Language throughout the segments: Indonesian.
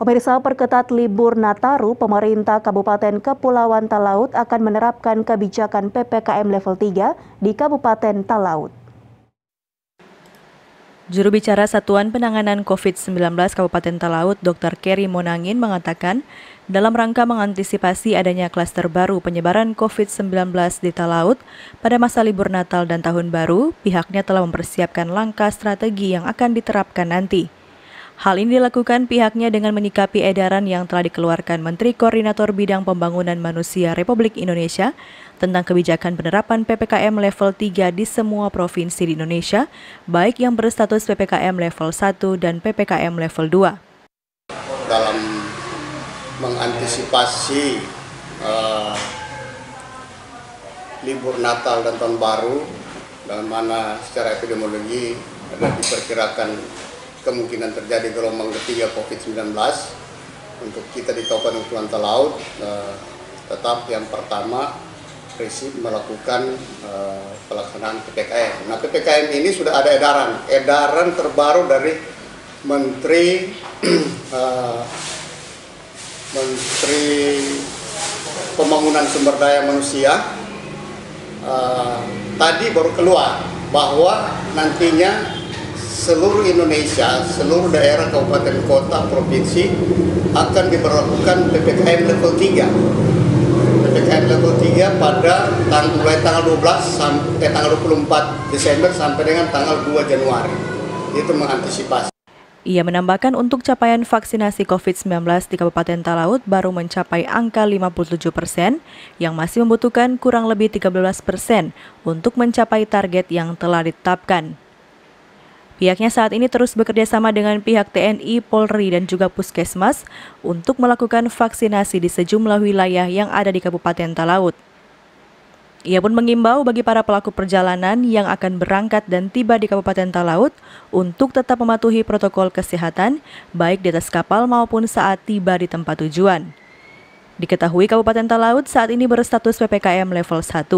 Pemirsa, perketat libur Nataru, pemerintah Kabupaten Kepulauan Talaut akan menerapkan kebijakan PPKM level 3 di Kabupaten Talaut. Juru bicara Satuan Penanganan COVID-19 Kabupaten Talaut, Dr. Kerry Monangin mengatakan, dalam rangka mengantisipasi adanya klaster baru penyebaran COVID-19 di Talaut pada masa libur Natal dan Tahun Baru, pihaknya telah mempersiapkan langkah strategi yang akan diterapkan nanti. Hal ini dilakukan pihaknya dengan menyikapi edaran yang telah dikeluarkan Menteri Koordinator Bidang Pembangunan Manusia Republik Indonesia tentang kebijakan penerapan PPKM level 3 di semua provinsi di Indonesia, baik yang berstatus PPKM level 1 dan PPKM level 2. Dalam mengantisipasi libur Natal dan Tahun Baru, dalam mana secara epidemiologi ada diperkirakan kemungkinan terjadi gelombang ketiga COVID-19 untuk kita di Kabupaten Kepulauan Talaut. Tetap yang pertama prinsip melakukan pelaksanaan PPKM. Nah, PPKM ini sudah ada edaran terbaru dari Menteri Pembangunan Sumber Daya Manusia. Tadi baru keluar bahwa nantinya seluruh Indonesia, seluruh daerah, kabupaten, kota, provinsi akan diberlakukan PPKM level 3. PPKM level 3 pada mulai tanggal 12 sampai tanggal 24 Desember sampai dengan tanggal 2 Januari. Itu mengantisipasi. Ia menambahkan untuk capaian vaksinasi COVID-19 di Kabupaten Talaut baru mencapai angka 57%, yang masih membutuhkan kurang lebih 13% untuk mencapai target yang telah ditetapkan. Pihaknya saat ini terus bekerja sama dengan pihak TNI, Polri, dan juga Puskesmas untuk melakukan vaksinasi di sejumlah wilayah yang ada di Kabupaten Talaut. Ia pun mengimbau bagi para pelaku perjalanan yang akan berangkat dan tiba di Kabupaten Talaut untuk tetap mematuhi protokol kesehatan, baik di atas kapal maupun saat tiba di tempat tujuan. Diketahui Kabupaten Talaut saat ini berstatus PPKM level 1.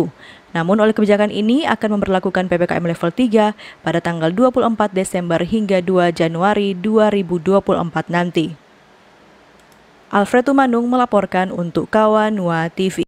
Namun oleh kebijakan ini akan memberlakukan PPKM level 3 pada tanggal 24 Desember hingga 2 Januari 2024 nanti. Alfred Tumanung melaporkan untuk Kawanua TV.